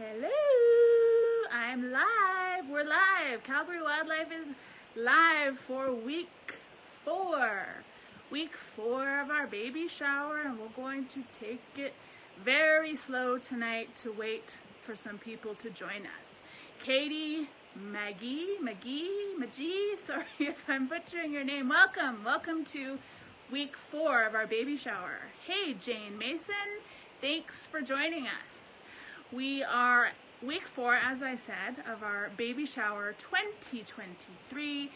Hello, I'm live. We're live. Calgary Wildlife is live for week 4. Week 4 of our baby shower, and we're going to take it very slow tonight to wait for some people to join us. Katie, Maggie, sorry if I'm butchering your name. Welcome to week 4 of our baby shower. Hey, Jane Mason, thanks for joining us. We are week 4, as I said, of our baby shower 2023.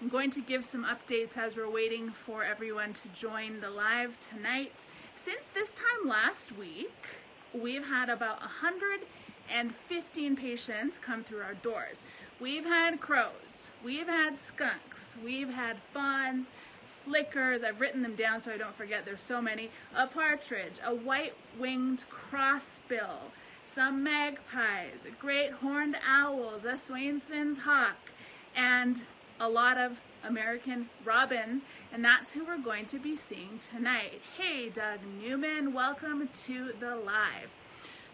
I'm going to give some updates as we're waiting for everyone to join the live tonight. Since this time last week, we've had about 115 patients come through our doors. We've had crows, we've had skunks, we've had fawns, flickers, I've written them down so I don't forget, there's so many, a partridge, a white-winged crossbill, some magpies, great horned owls, a Swainson's hawk, and a lot of American robins, and that's who we're going to be seeing tonight. Hey, Doug Newman, welcome to the live.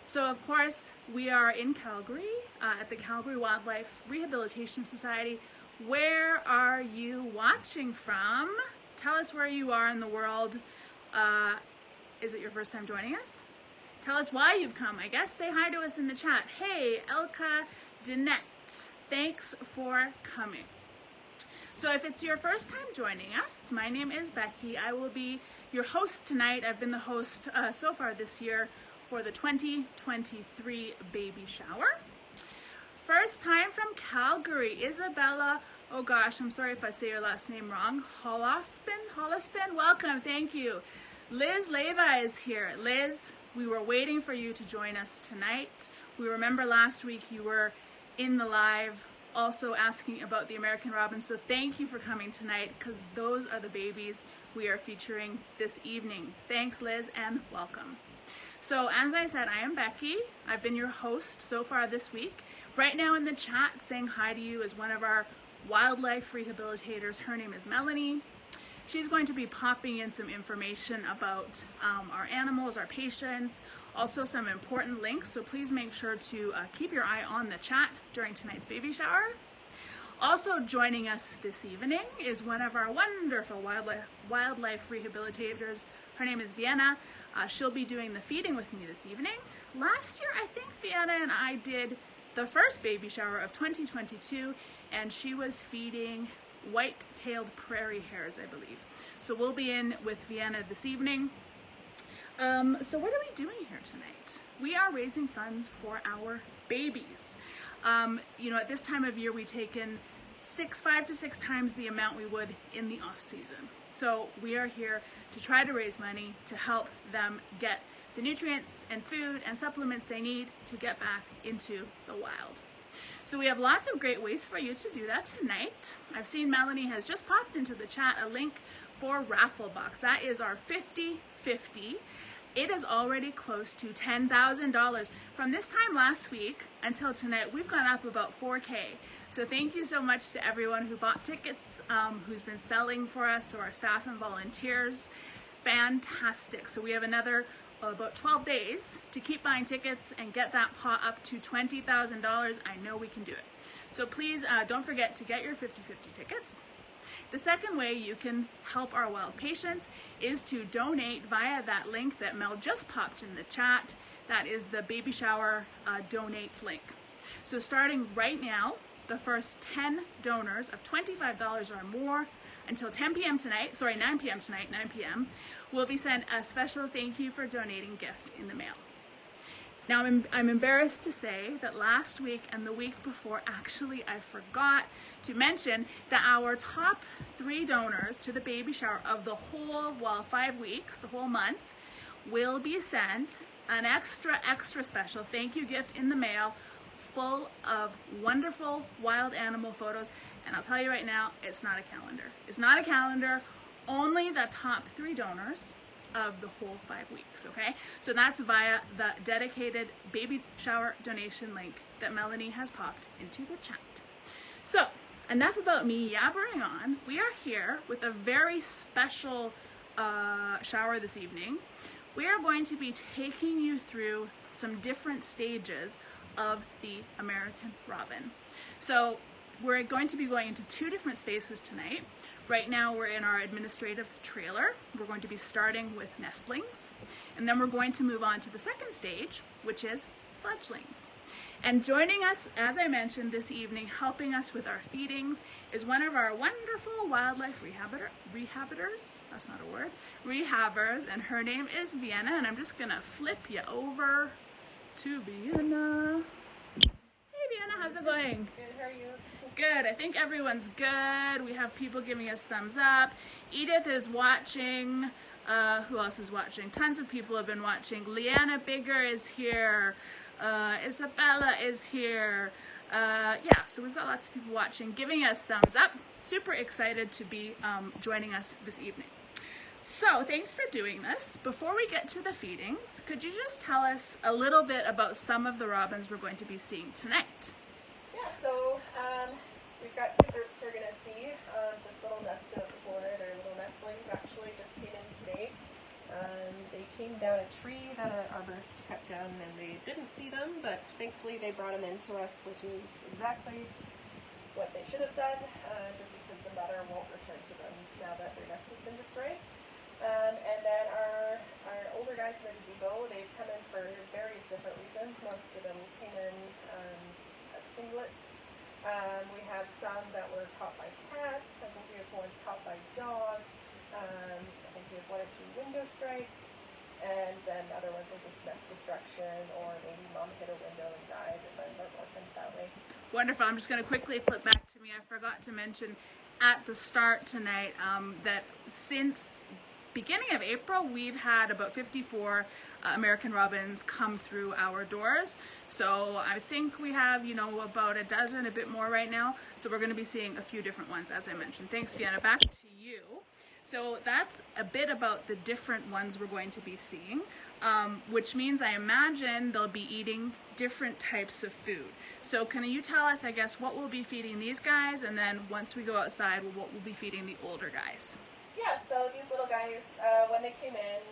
So, of course, we are in Calgary at the Calgary Wildlife Rehabilitation Society. Where are you watching from? Tell us where you are in the world. Is it your first time joining us? Tell us why you've come, I guess. Say hi to us in the chat. Hey, Elka Dinette, thanks for coming. So if it's your first time joining us, my name is Becky. I will be your host tonight. I've been the host so far this year for the 2023 baby shower. First time from Calgary, Isabella, oh gosh, I'm sorry if I say your last name wrong, Hollispin, welcome, thank you. Liz Leva is here. Liz, we were waiting for you to join us tonight. We remember last week you were in the live also asking about the American robin, so thank you for coming tonight because those are the babies we are featuring this evening. Thanks, Liz, and welcome. So as I said, I am Becky. I've been your host so far this week. Right now in the chat saying hi to you is one of our wildlife rehabilitators. Her name is Melanie. She's going to be popping in some information about our animals, our patients, also some important links, so please make sure to keep your eye on the chat during tonight's baby shower. Also joining us this evening is one of our wonderful wildlife rehabilitators. Her name is Vienna. She'll be doing the feeding with me this evening. Last year, I think Vienna and I did the first baby shower of 2022, and she was feeding white-tailed prairie hares, I believe. So we'll be in with Vienna this evening. So what are we doing here tonight? We are raising funds for our babies. You know, at this time of year, we take in 5 to 6 times the amount we would in the off season. So we are here to try to raise money to help them get the nutrients and food and supplements they need to get back into the wild. So we have lots of great ways for you to do that tonight. I've seen Melanie has just popped into the chat a link for raffle box. That is our 50-50. It is already close to $10,000. From this time last week until tonight, we've gone up about 4K. So thank you so much to everyone who bought tickets, who's been selling for us, so our staff and volunteers. Fantastic. So we have another about 12 days to keep buying tickets and get that pot up to $20,000. I know we can do it. So please don't forget to get your 50-50 tickets. The second way you can help our wild patients is to donate via that link that Mel just popped in the chat. That is the baby shower donate link. So starting right now, the first 10 donors of $25 or more until 10 p.m. tonight, 9 p.m. tonight, 9 p.m., will be sent a special thank you for donating gift in the mail. Now, I'm embarrassed to say that last week and the week before, actually, I forgot to mention that our top 3 donors to the baby shower of the whole, 5 weeks, the whole month, will be sent an extra special thank you gift in the mail full of wonderful wild animal photos. And I'll tell you right now, it's not a calendar. It's not a calendar, only the top 3 donors of the whole 5 weeks, okay? So that's via the dedicated baby shower donation link that Melanie has popped into the chat. So enough about me yabbering on. We are here with a very special shower this evening. We are going to be taking you through some different stages of the American robin. So we're going to be going into 2 different spaces tonight. Right now we're in our administrative trailer. We're going to be starting with nestlings, and then we're going to move on to the second stage, which is fledglings. And joining us, as I mentioned this evening, helping us with our feedings, is one of our wonderful wildlife rehabbers, that's not a word, rehabbers, and her name is Vienna, and I'm just gonna flip you over to Vienna. Hey Vienna, how's it going? Good, how are you? Good, I think everyone's good. We have people giving us thumbs up. Edith is watching. Who else is watching? Tons of people have been watching. Leanna Bigger is here. Isabella is here. Yeah, so we've got lots of people watching, giving us thumbs up. Super excited to be joining us this evening. So thanks for doing this. Before we get to the feedings, could you just tell us a little bit about some of the robins we're going to be seeing tonight? Yeah, so we've got 2 groups we're going to see. This little nest of 4, they're little nestlings, actually just came in today. They came down a tree that an arborist cut down, and they didn't see them, but thankfully they brought them into us, which is exactly what they should have done, just because the mother won't return to them now that their nest has been destroyed. And then our older guys in the gazebo, they've come in for various different reasons. Most of them came in as singlets. We have some that were caught by cats. I think we have one caught by dog. I think we have 1 or 2 window strikes, and then other ones are just nest destruction, or maybe mom hit a window and died, and then they're orphaned that way. Wonderful. I'm just going to quickly flip back to me. I forgot to mention at the start tonight that since beginning of April, we've had about 54 American robins come through our doors. So I think we have, you know, about a dozen, a bit more right now. So we're going to be seeing a few different ones, as I mentioned. Thanks, Vienna. Back to you. So that's a bit about the different ones we're going to be seeing, which means I imagine they'll be eating different types of food. So can you tell us, I guess, what we'll be feeding these guys, and then once we go outside, what we'll be feeding the older guys? Yeah, so these little guys, when they came in,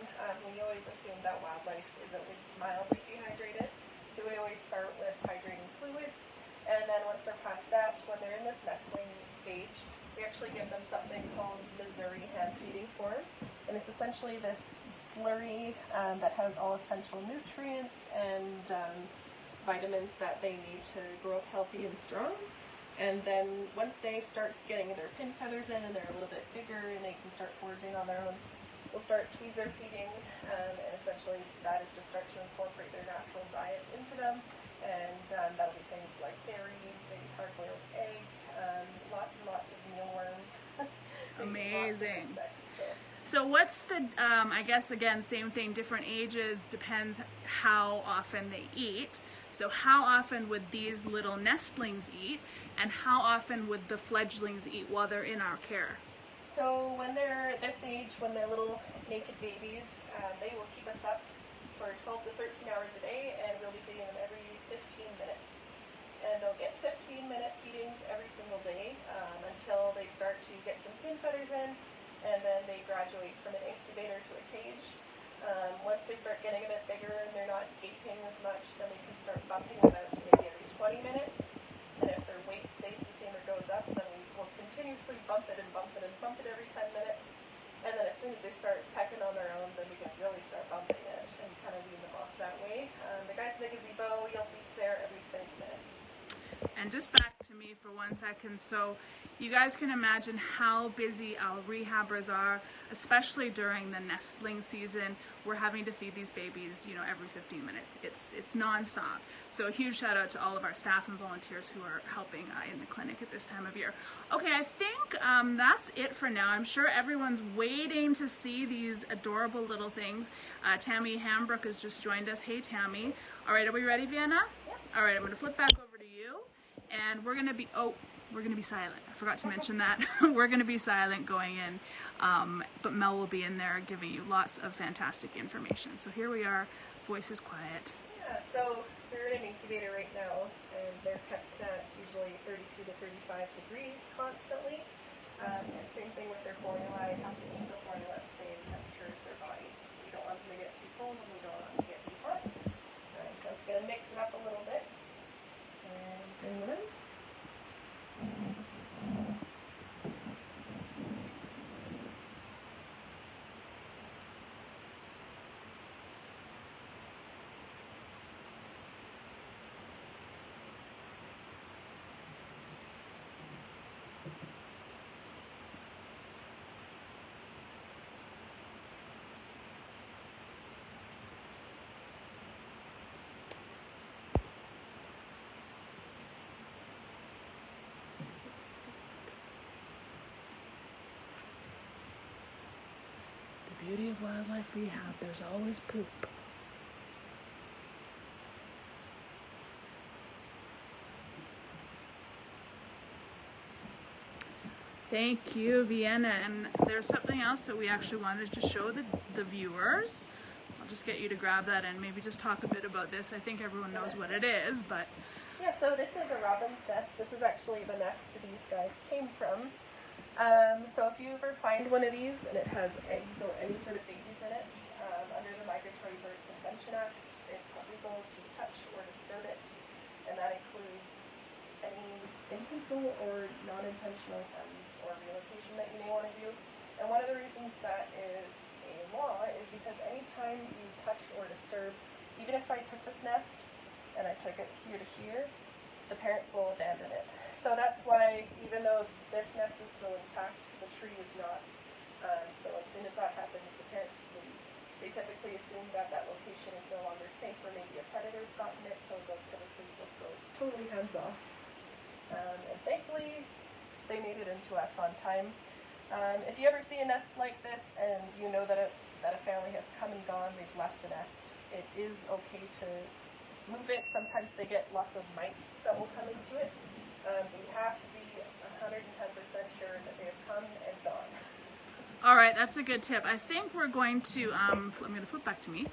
we always assume that wildlife is at least mildly dehydrated. So we always start with hydrating fluids, and then once they're past that, when they're in this nestling stage, we actually give them something called Missouri hand feeding form. And it's essentially this slurry that has all essential nutrients and vitamins that they need to grow up healthy and strong. And then once they start getting their pin feathers in and they're a little bit bigger and they can start foraging on their own, we'll start tweezer feeding, and essentially that is to start to incorporate their natural diet into them. And that'll be things like berries, maybe hard-boiled egg, lots and lots of mealworms. Amazing. So what's the, I guess again, same thing, different ages, depends how often they eat. So how often would these little nestlings eat, and how often would the fledglings eat while they're in our care? So when they're this age, when they're little naked babies, they will keep us up for 12 to 13 hours a day, and we'll be feeding them every 15 minutes. And they'll get 15-minute feedings every single day until they start to get some pin feathers in, and then they graduate from an incubator to a cage. Once they start getting a bit bigger and they're not gaping as much, then we can start bumping them out to maybe every 20 minutes. And if their weight stays the same or goes up, then we will continuously bump it and bump it and bump it every 10 minutes. And then as soon as they start pecking on their own, then we can really start bumping it and kind of wean them off that way. The guys in the gazebo, you'll see there every 30 minutes. And just back to me for 1 second. So you guys can imagine how busy our rehabbers are, especially during the nestling season. We're having to feed these babies, you know, every 15 minutes. It's nonstop. So a huge shout out to all of our staff and volunteers who are helping in the clinic at this time of year. Okay, I think that's it for now. I'm sure everyone's waiting to see these adorable little things. Tammy Hambrook has just joined us. Hey, Tammy. All right, are we ready, Vienna? Yep. All right, I'm going to flip back over to you. And we're going to be, silent. I forgot to mention that. We're going to be silent going in, but Mel will be in there giving you lots of fantastic information. So here we are, voice is quiet. Yeah, so they're in an incubator right now, and they're kept at usually 32 to 35 degrees constantly. And same thing with their formula. I have to keep the formula at the same temperature as their body. We don't want them to get too cold, and we don't want them to get too hot. So I'm just going to mix it up a little bit. beauty of wildlife rehab. There's always poop. Thank you, Vienna. And there's something else that we actually wanted to show the viewers. I'll just get you to grab that and maybe just talk a bit about this. I think everyone knows what it is, but... Yeah, so this is a robin's nest. This is actually the nest these guys came from. So if you ever find one of these and it has eggs or any sort of babies in it, under the Migratory Bird Convention Act, it's illegal to touch or disturb it, and that includes any intentional or non-intentional harm or relocation that you may want to do. And one of the reasons that is a law is because anytime you touch or disturb, even if I took this nest and I took it here to here, the parents will abandon it. So that's why, even though this nest is still intact, the tree is not. So as soon as that happens, the parents flee. They typically assume that that location is no longer safe, or maybe a predator's gotten it, so they'll typically just go totally hands off. And thankfully, they made it into us on time. If you ever see a nest like this and you know that a family has come and gone, they've left the nest, it is okay to move it. Sometimes they get lots of mites that will come into it. You have to be 110% sure that they have come and gone. All right, that's a good tip. I think we're going to, I'm going to flip back to me.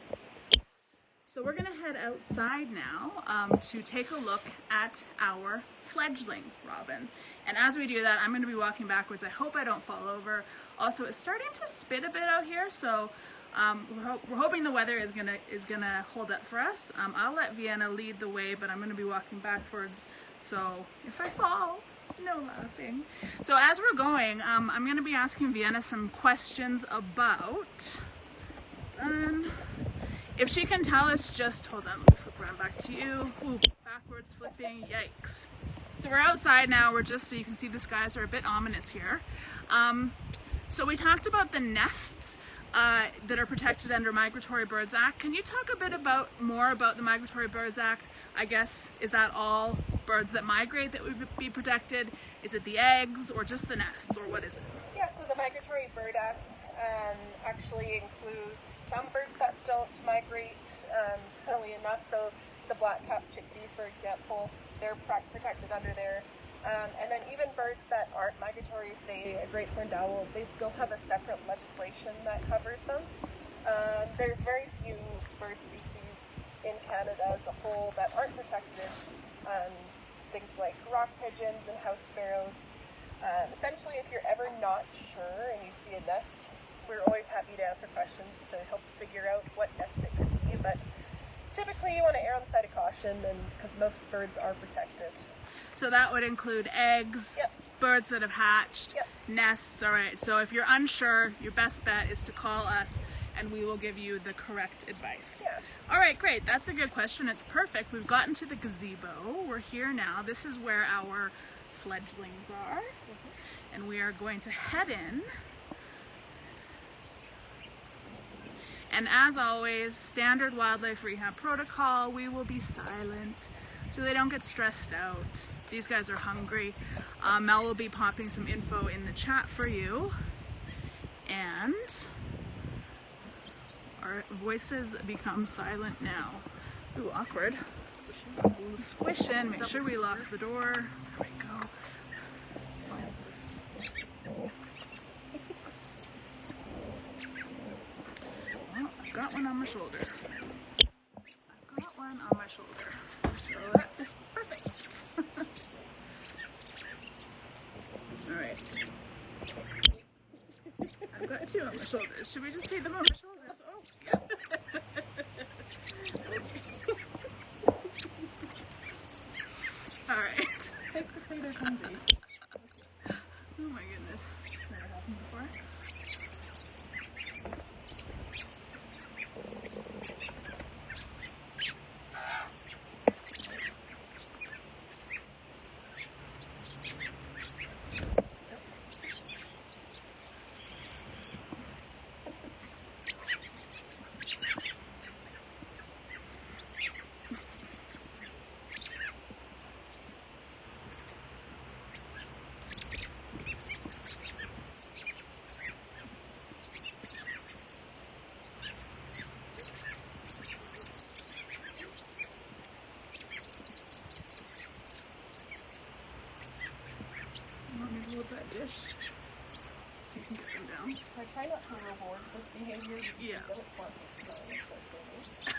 So we're going to head outside now to take a look at our fledgling robins. And as we do that, I'm going to be walking backwards. I hope I don't fall over. Also, it's starting to spit a bit out here, so we're hoping the weather is gonna hold up for us. I'll let Vienna lead the way, but I'm going to be walking backwards. So if I fall, no laughing. So as we're going, I'm going to be asking Vienna some questions about, if she can tell us just, hold on, let me flip around back to you. Ooh, backwards flipping, yikes. So we're outside now, we're just, so you can see the skies are a bit ominous here. So we talked about the nests that are protected under Migratory Birds Act. Can you talk a bit more about the Migratory Birds Act? I guess, is that all birds that migrate that would be protected? Is it the eggs or just the nests, or what is it? Yeah, so the Migratory Bird Act actually includes some birds that don't migrate, funnily enough. So the black-capped chickadee, for example, they're protected under there. And then even birds that aren't migratory, say a great horned owl, they still have a separate legislation that covers them. There's very few bird species in Canada as a whole that aren't protected. Things like rock pigeons and house sparrows. Essentially, if you're ever not sure and you see a nest, we're always happy to answer questions to help figure out what nest it could be. But typically, you want to err on the side of caution, and because most birds are protected. So that would include eggs, yep, birds that have hatched, yep, nests. All right, so if you're unsure, your best bet is to call us and we will give you the correct advice. Yeah. All right, great. That's a good question. It's perfect. We've gotten to the gazebo. We're here now. This is where our fledglings are. Mm-hmm. And we are going to head in. And as always, standard wildlife rehab protocol, we will be silent so they don't get stressed out. These guys are hungry. Mel will be popping some info in the chat for you. And our voices become silent now. Ooh, awkward. Squish in, make sure we lock the door. There we go. Well, I've got one on my shoulder. I've got one on my shoulder. So that's perfect. All right. I've got two on my shoulders. Should we just see them on my shoulders? Oh, yeah. All right. Safe to say they're hungry. Oh my goodness. It's never happened before. flip that dish so you can get them down. I try not to reward this behavior. Yeah. But it's fun. It's fun.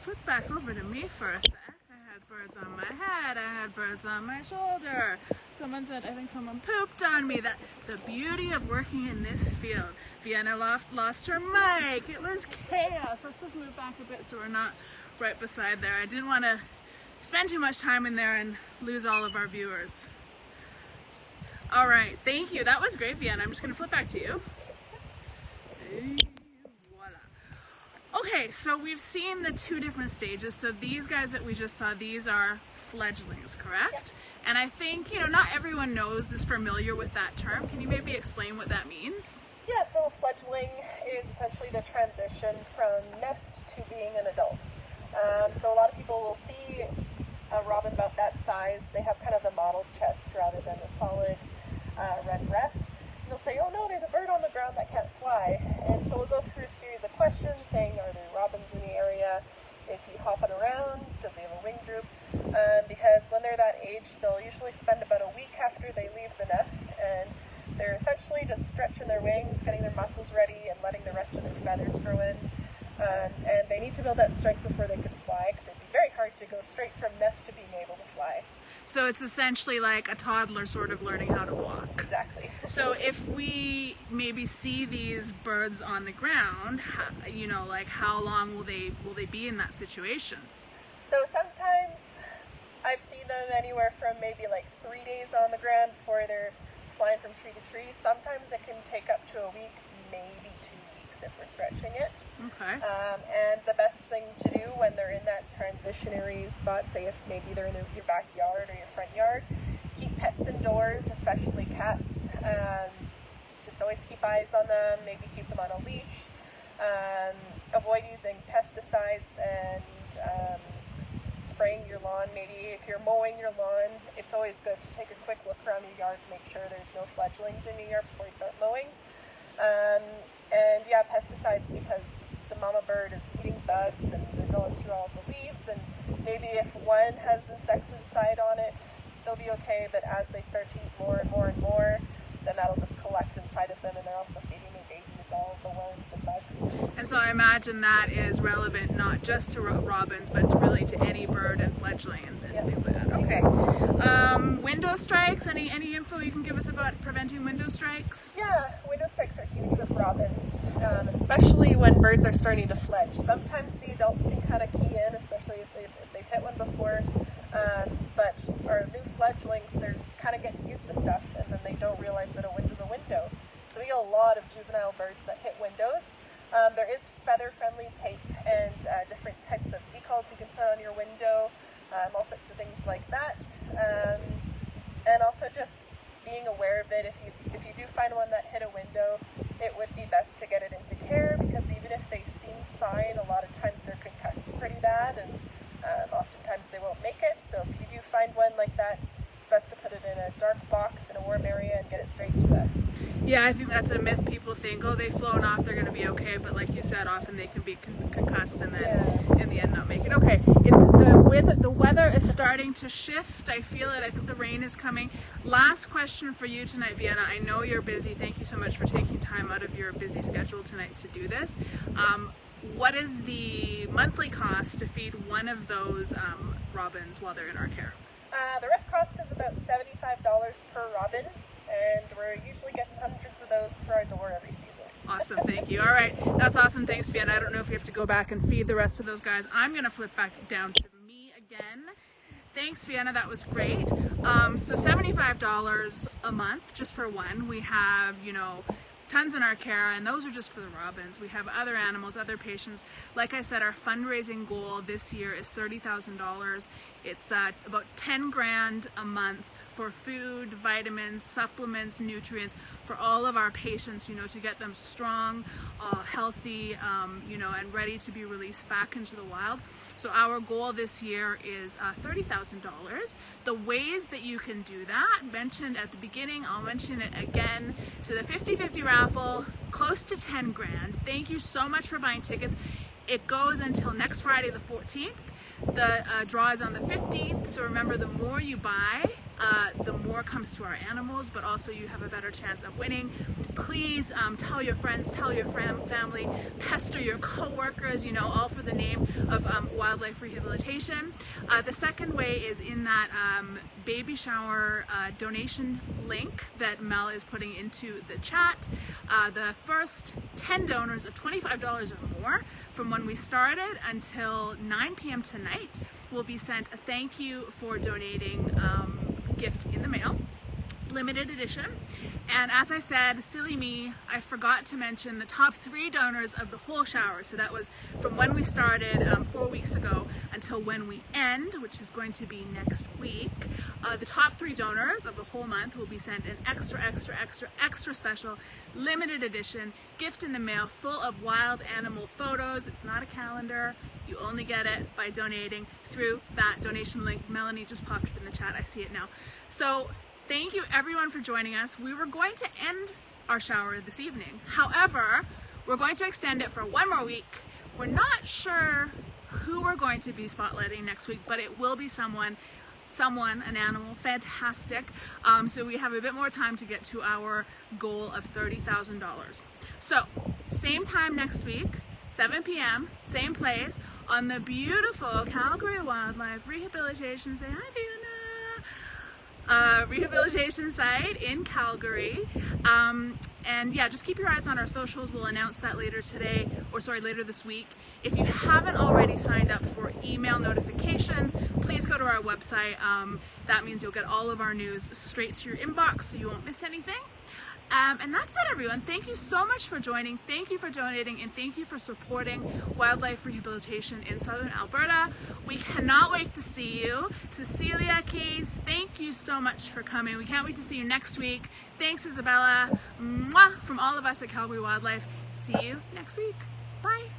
Flip back over to me for a sec. I had birds on my head, I had birds on my shoulder. Someone said, I think someone pooped on me. That the beauty of working in this field. Vienna lost her mic. It was chaos. Let's just move back a bit so we're not right beside there. I didn't want to spend too much time in there and lose all of our viewers. All right, thank you. That was great, Vienna. I'm just going to flip back to you. Okay, so we've seen the two different stages. So these guys that we just saw, these are fledglings, correct? And I think, you know, not everyone is familiar with that term. Can you maybe explain what that means? Yeah, so fledgling is essentially the transition from nest to being an adult. So a lot of people will see a robin about that size. They have kind of the mottled chest rather than the solid red breast. And they'll say, oh no, there's a bird on the ground that can't fly. And so we'll go through a series of questions saying, are there robins in the area? Is he hopping around? Does he have a wing droop? Because when they're that age, they'll usually spend about a week after they leave the nest, and they're essentially just stretching their wings, getting their muscles ready, and letting the rest of their feathers grow in. And they need to build that strength before they can fly, because it'd be very hard to go straight from nest to being able to fly. So it's essentially like a toddler sort of learning how to walk. Exactly. So if we maybe see these birds on the ground, you know, like how long will they be in that situation? So sometimes I've seen them anywhere from maybe like 3 days on the ground before they're flying from tree to tree. Sometimes it can take up to a week, maybe 2 weeks if we're stretching it. Okay. And the best thing to do when they're in that transitionary spot, say if maybe they're in your backyard or your front yard, keep pets indoors, especially cats. Just always keep eyes on them, maybe keep them on a leash. Avoid using pesticides and spraying your lawn. Maybe if you're mowing your lawn, it's always good to take a quick look around your yard to make sure there's no fledglings in your yard before you start mowing. And yeah, pesticides, because the mama bird is eating bugs and they're going through all the leaves, and maybe if one has insecticide on it, they'll be okay, but as they start to eat more and more and more, then that'll just collect inside of them, and they're also feeding their babies all the worms and bugs. And so I imagine that is relevant not just to robins, but to really to any bird and fledgling and things like that. Okay. Window strikes, any info you can give us about preventing window strikes? Yeah, window strikes are huge with robins, especially when birds are starting to fledge. Sometimes the adults can kind of key in, especially if they've hit one before, but our new fledglings, they're kind of getting used to stuff, and then they don't realize that a window's a window. So we get a lot of juvenile birds that hit windows. There is feather-friendly tape and different types of decals you can put on your window, all sorts of things like that. And also just being aware of it. If you do find one that hit a window, it would be best to get it into care, because even if they seem fine, a lot of times they're concussed pretty bad, and oftentimes they won't make it. So if you do find one like that, it's best to put it in a dark box in a warm area and get it straight to us. Yeah, I think that's a myth. People think, oh, they've flown off, they're going to be okay, but like you said, often they can be concussed and then in the end not make it. Okay, the weather is starting to shift. I feel it. I think the rain is coming. Last question for you tonight, Vienna. I know you're busy. Thank you so much for taking time out of your busy schedule tonight to do this. What is the monthly cost to feed one of those robins while they're in our care? The rough cost is about $75 per robin, and we're usually getting hundreds of those through our door every season. Awesome, thank you. All right, that's awesome. Thanks, Vienna. I don't know if we have to go back and feed the rest of those guys. I'm going to flip back down to me again. Thanks, Vienna. That was great. So $75 a month just for one. We have, you know, tons in our care, and those are just for the robins. We have other animals, other patients. Like I said, our fundraising goal this year is $30,000. It's about 10 grand a month for food, vitamins, supplements, nutrients for all of our patients, you know, to get them strong, healthy, you know, and ready to be released back into the wild. So our goal this year is $30,000. The ways that you can do that, mentioned at the beginning, I'll mention it again. So the 50-50 raffle, close to 10 grand. Thank you so much for buying tickets. It goes until next Friday the 14th. The draw is on the 15th, so remember, the more you buy, the more comes to our animals, but also you have a better chance of winning. Please tell your friends, tell your family, pester your co-workers, you know, all for the name of wildlife rehabilitation. The second way is in that baby shower donation link that Mel is putting into the chat. The first 10 donors of $25 or more from when we started until 9 p.m. tonight will be sent a thank you for donating gift in the mail, limited edition. And as I said, silly me, I forgot to mention the top 3 donors of the whole shower. So that was from when we started 4 weeks ago until when we end, which is going to be next week. The top 3 donors of the whole month will be sent an extra special limited edition gift in the mail full of wild animal photos. It's not a calendar, You only get it by donating through that donation link Melanie just popped in the chat. I see it now. So thank you everyone for joining us. We were going to end our shower this evening. However, we're going to extend it for one more week. We're not sure who we're going to be spotlighting next week, but it will be someone, an animal, fantastic. So we have a bit more time to get to our goal of $30,000. So same time next week, 7 p.m., same place, on the beautiful Calgary Wildlife Rehabilitation, say hi Vienna, rehabilitation site in Calgary. And yeah, just keep your eyes on our socials. We'll announce that later today, or sorry, later this week. If you haven't already signed up for email notifications, please go to our website. That means you'll get all of our news straight to your inbox, so you won't miss anything. And that's it, everyone. Thank you so much for joining. Thank you for donating, and thank you for supporting wildlife rehabilitation in Southern Alberta. We cannot wait to see you. Cecilia Keys, thank you so much for coming. We can't wait to see you next week. Thanks, Isabella. Mwah, from all of us at Calgary Wildlife. See you next week. Bye.